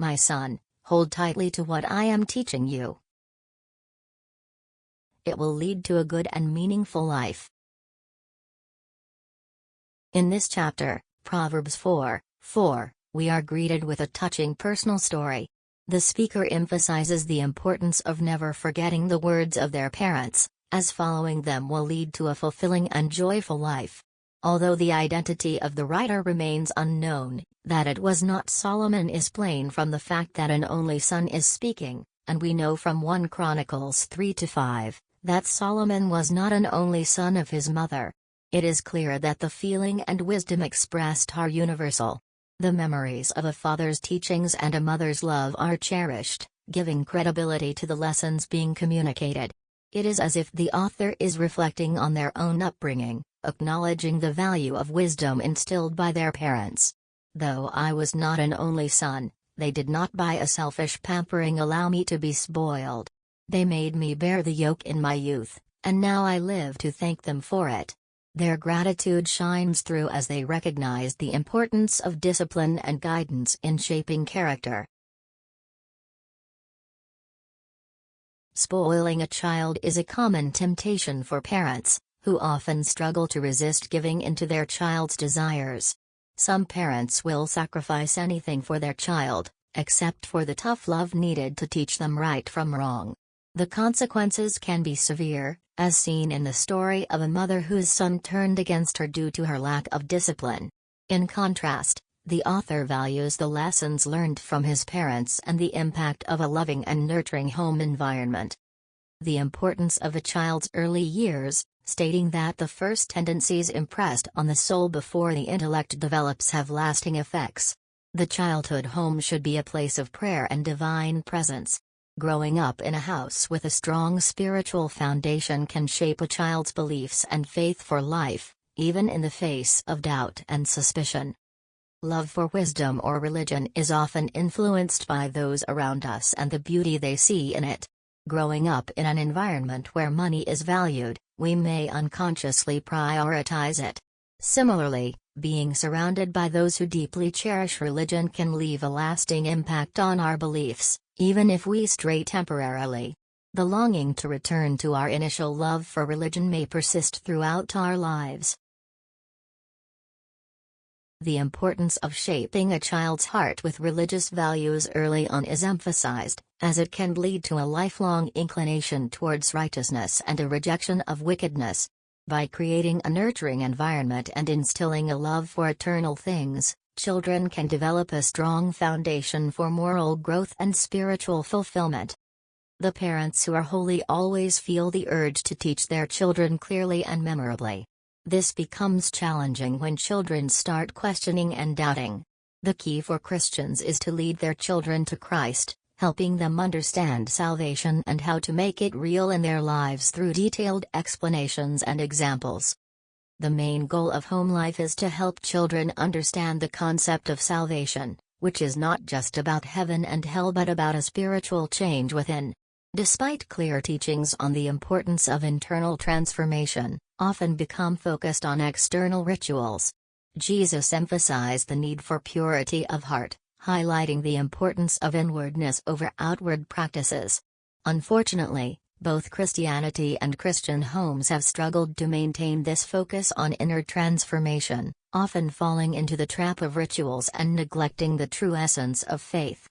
My son, hold tightly to what I am teaching you. It will lead to a good and meaningful life. In this chapter, Proverbs 4:4, we are greeted with a touching personal story. The speaker emphasizes the importance of never forgetting the words of their parents, as following them will lead to a fulfilling and joyful life. Although the identity of the writer remains unknown, that it was not Solomon is plain from the fact that an only son is speaking, and we know from 1 Chronicles 3-5, that Solomon was not an only son of his mother. It is clear that the feeling and wisdom expressed are universal. The memories of a father's teachings and a mother's love are cherished, giving credibility to the lessons being communicated. It is as if the author is reflecting on their own upbringing, acknowledging the value of wisdom instilled by their parents. Though I was not an only son, they did not by a selfish pampering allow me to be spoiled. They made me bear the yoke in my youth, and now I live to thank them for it. Their gratitude shines through as they recognize the importance of discipline and guidance in shaping character. Spoiling a child is a common temptation for parents, who often struggle to resist giving in to their child's desires. Some parents will sacrifice anything for their child, except for the tough love needed to teach them right from wrong. The consequences can be severe, as seen in the story of a mother whose son turned against her due to her lack of discipline. In contrast, the author values the lessons learned from his parents and the impact of a loving and nurturing home environment. The importance of a child's early years, stating that the first tendencies impressed on the soul before the intellect develops have lasting effects. The childhood home should be a place of prayer and divine presence. Growing up in a house with a strong spiritual foundation can shape a child's beliefs and faith for life, even in the face of doubt and suspicion. Love for wisdom or religion is often influenced by those around us and the beauty they see in it. Growing up in an environment where money is valued, we may unconsciously prioritize it. Similarly, being surrounded by those who deeply cherish religion can leave a lasting impact on our beliefs, even if we stray temporarily. The longing to return to our initial love for religion may persist throughout our lives. The importance of shaping a child's heart with religious values early on is emphasized, as it can lead to a lifelong inclination towards righteousness and a rejection of wickedness. By creating a nurturing environment and instilling a love for eternal things, children can develop a strong foundation for moral growth and spiritual fulfillment. The parents who are holy always feel the urge to teach their children clearly and memorably. This becomes challenging when children start questioning and doubting. The key for Christians is to lead their children to Christ, helping them understand salvation and how to make it real in their lives through detailed explanations and examples. The main goal of home life is to help children understand the concept of salvation, which is not just about heaven and hell but about a spiritual change within. Despite clear teachings on the importance of internal transformation, often become focused on external rituals. Jesus emphasized the need for purity of heart, highlighting the importance of inwardness over outward practices. Unfortunately, both Christianity and Christian homes have struggled to maintain this focus on inner transformation, often falling into the trap of rituals and neglecting the true essence of faith.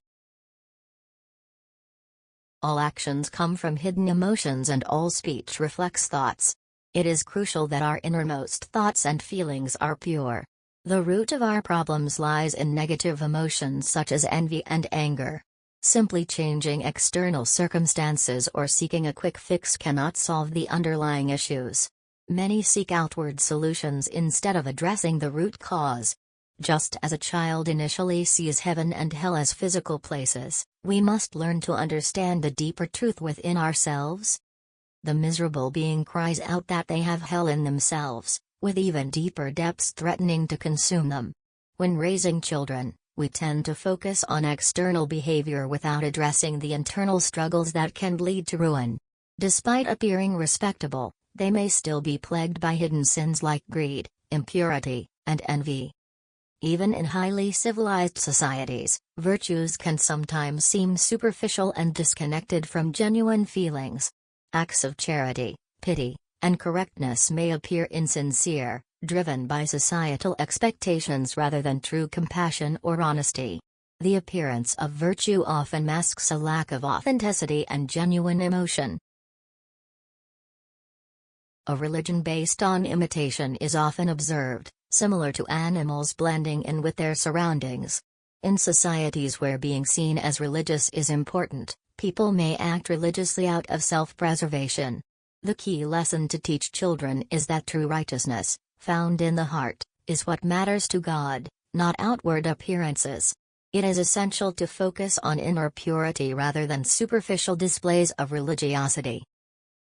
All actions come from hidden emotions and all speech reflects thoughts. It is crucial that our innermost thoughts and feelings are pure. The root of our problems lies in negative emotions such as envy and anger. Simply changing external circumstances or seeking a quick fix cannot solve the underlying issues. Many seek outward solutions instead of addressing the root cause. Just as a child initially sees heaven and hell as physical places, we must learn to understand the deeper truth within ourselves. The miserable being cries out that they have hell in themselves, with even deeper depths threatening to consume them. When raising children, we tend to focus on external behavior without addressing the internal struggles that can lead to ruin. Despite appearing respectable, they may still be plagued by hidden sins like greed, impurity, and envy. Even in highly civilized societies, virtues can sometimes seem superficial and disconnected from genuine feelings. Acts of charity, pity, and correctness may appear insincere, driven by societal expectations rather than true compassion or honesty. The appearance of virtue often masks a lack of authenticity and genuine emotion. A religion based on imitation is often observed, similar to animals blending in with their surroundings. In societies where being seen as religious is important, people may act religiously out of self-preservation. The key lesson to teach children is that true righteousness, found in the heart, is what matters to God, not outward appearances. It is essential to focus on inner purity rather than superficial displays of religiosity.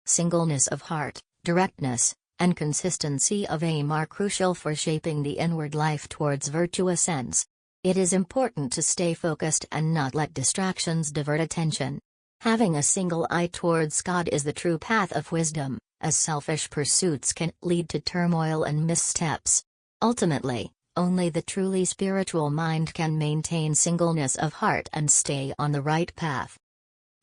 Singleness of heart, directness, and consistency of aim are crucial for shaping the inward life towards virtuous ends. It is important to stay focused and not let distractions divert attention. Having a single eye towards God is the true path of wisdom, as selfish pursuits can lead to turmoil and missteps. Ultimately, only the truly spiritual mind can maintain singleness of heart and stay on the right path.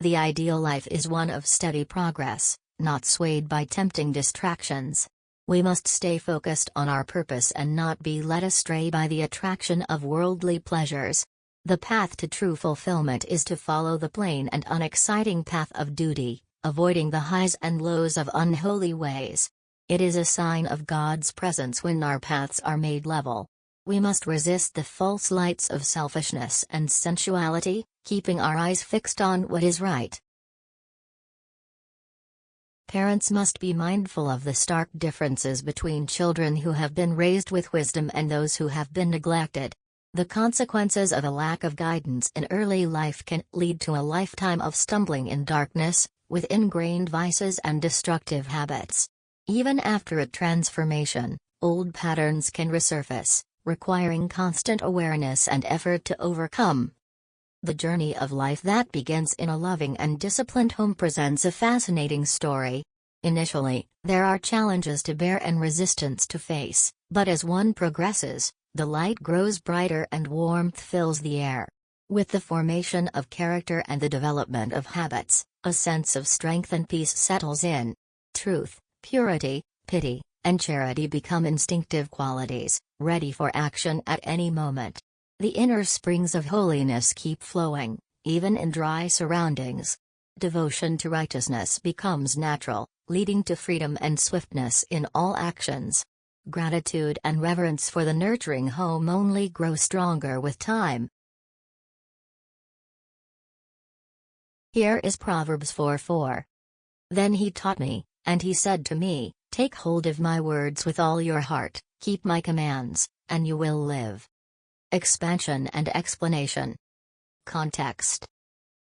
The ideal life is one of steady progress, not swayed by tempting distractions. We must stay focused on our purpose and not be led astray by the attraction of worldly pleasures. The path to true fulfillment is to follow the plain and unexciting path of duty, avoiding the highs and lows of unholy ways. It is a sign of God's presence when our paths are made level. We must resist the false lights of selfishness and sensuality, keeping our eyes fixed on what is right. Parents must be mindful of the stark differences between children who have been raised with wisdom and those who have been neglected. The consequences of a lack of guidance in early life can lead to a lifetime of stumbling in darkness, with ingrained vices and destructive habits. Even after a transformation, old patterns can resurface, requiring constant awareness and effort to overcome. The journey of life that begins in a loving and disciplined home presents a fascinating story. Initially, there are challenges to bear and resistance to face, but as one progresses, the light grows brighter and warmth fills the air. With the formation of character and the development of habits, a sense of strength and peace settles in. Truth, purity, pity, and charity become instinctive qualities, ready for action at any moment. The inner springs of holiness keep flowing, even in dry surroundings. Devotion to righteousness becomes natural, leading to freedom and swiftness in all actions. Gratitude and reverence for the nurturing home only grow stronger with time. Here is Proverbs 4:4. Then he taught me, and he said to me, "Take hold of my words with all your heart, keep my commands, and you will live." Expansion and explanation. Context.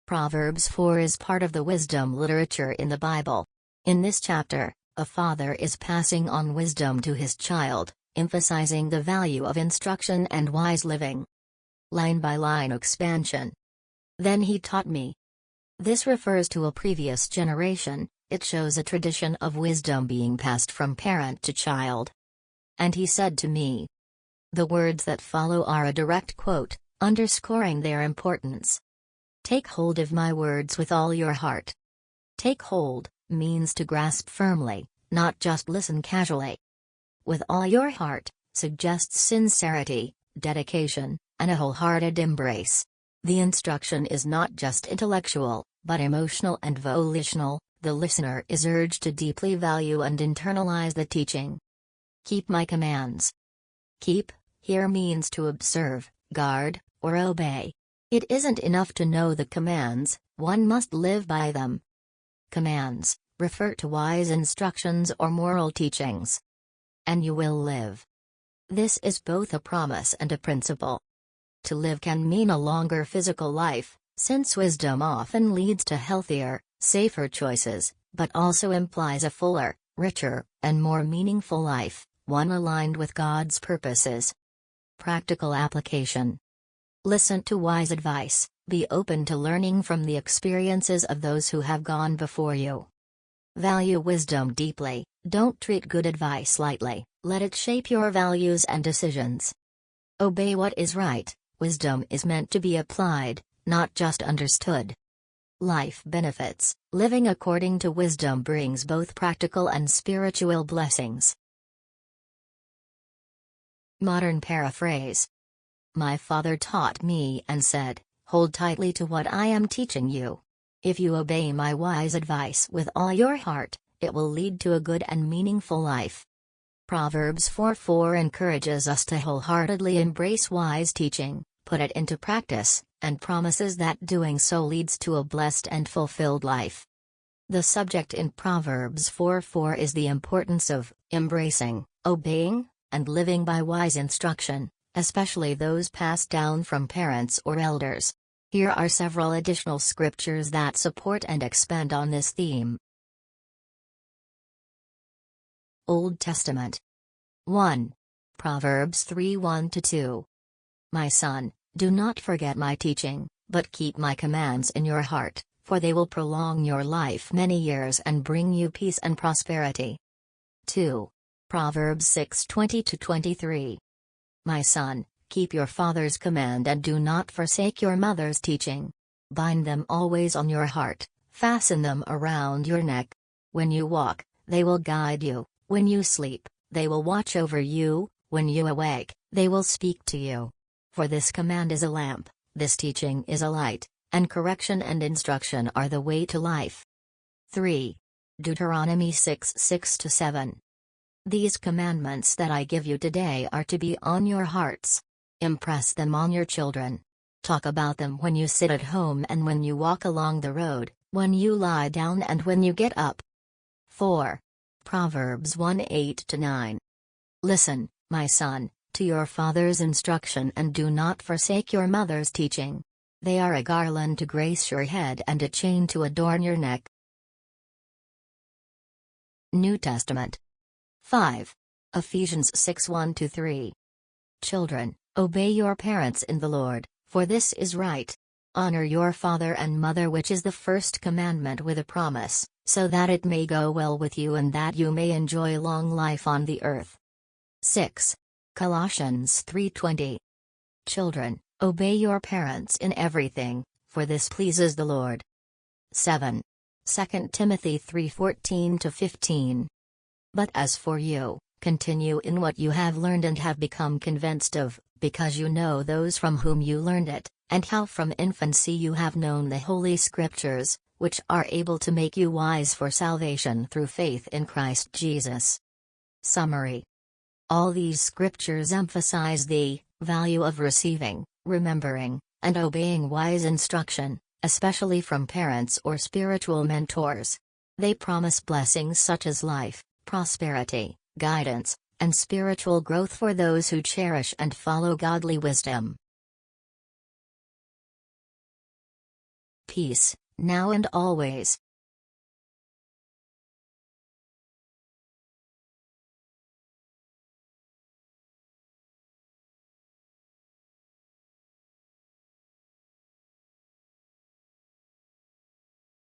Proverbs 4 is part of the wisdom literature in the Bible. In this chapter, a father is passing on wisdom to his child, emphasizing the value of instruction and wise living. Line-by-line expansion. Then he taught me. This refers to a previous generation. It shows a tradition of wisdom being passed from parent to child. And he said to me. The words that follow are a direct quote, underscoring their importance. Take hold of my words with all your heart. Take hold means to grasp firmly, not just listen casually. With all your heart suggests sincerity, dedication, and a wholehearted embrace. The instruction is not just intellectual, but emotional and volitional. The listener is urged to deeply value and internalize the teaching. Keep my commands. Keep here means to observe, guard, or obey. It isn't enough to know the commands, one must live by them. Commands refer to wise instructions or moral teachings. And you will live. This is both a promise and a principle. To live can mean a longer physical life, since wisdom often leads to healthier, safer choices, but also implies a fuller, richer, and more meaningful life, one aligned with God's purposes. Practical application. Listen to wise advice, be open to learning from the experiences of those who have gone before you. Value wisdom deeply, don't treat good advice lightly, let it shape your values and decisions. Obey what is right. Wisdom is meant to be applied, not just understood. Life benefits. Living according to wisdom brings both practical and spiritual blessings. Modern paraphrase. My father taught me and said, hold tightly to what I am teaching you. If you obey my wise advice with all your heart, it will lead to a good and meaningful life. Proverbs 4:4 encourages us to wholeheartedly embrace wise teaching, put it into practice, and promises that doing so leads to a blessed and fulfilled life. The subject in Proverbs 4:4 is the importance of embracing, obeying, and living by wise instruction, especially those passed down from parents or elders. Here are several additional scriptures that support and expand on this theme. Old Testament. 1. Proverbs 3:1-2. My son, do not forget my teaching, but keep my commands in your heart, for they will prolong your life many years and bring you peace and prosperity. 2. Proverbs 6:20-23. My son, keep your father's command and do not forsake your mother's teaching. Bind them always on your heart, fasten them around your neck. When you walk, they will guide you, when you sleep, they will watch over you, when you awake, they will speak to you. For this command is a lamp, this teaching is a light, and correction and instruction are the way to life. 3. Deuteronomy 6:6-7. These commandments that I give you today are to be on your hearts. Impress them on your children. Talk about them when you sit at home and when you walk along the road, when you lie down and when you get up. 4. Proverbs 1:8-9. Listen, my son, to your father's instruction and do not forsake your mother's teaching. They are a garland to grace your head and a chain to adorn your neck. New Testament. 5. Ephesians 6:1-3. Children, obey your parents in the Lord, for this is right. Honor your father and mother, which is the first commandment with a promise, so that it may go well with you and that you may enjoy long life on the earth. 6. Colossians 3:20. Children, obey your parents in everything, for this pleases the Lord. 7. 2 Timothy 3:14-15. But as for you, continue in what you have learned and have become convinced of, because you know those from whom you learned it, and how from infancy you have known the Holy Scriptures, which are able to make you wise for salvation through faith in Christ Jesus. Summary. All these scriptures emphasize the value of receiving, remembering, and obeying wise instruction, especially from parents or spiritual mentors. They promise blessings such as life, prosperity, guidance, and spiritual growth for those who cherish and follow godly wisdom. Peace, now and always.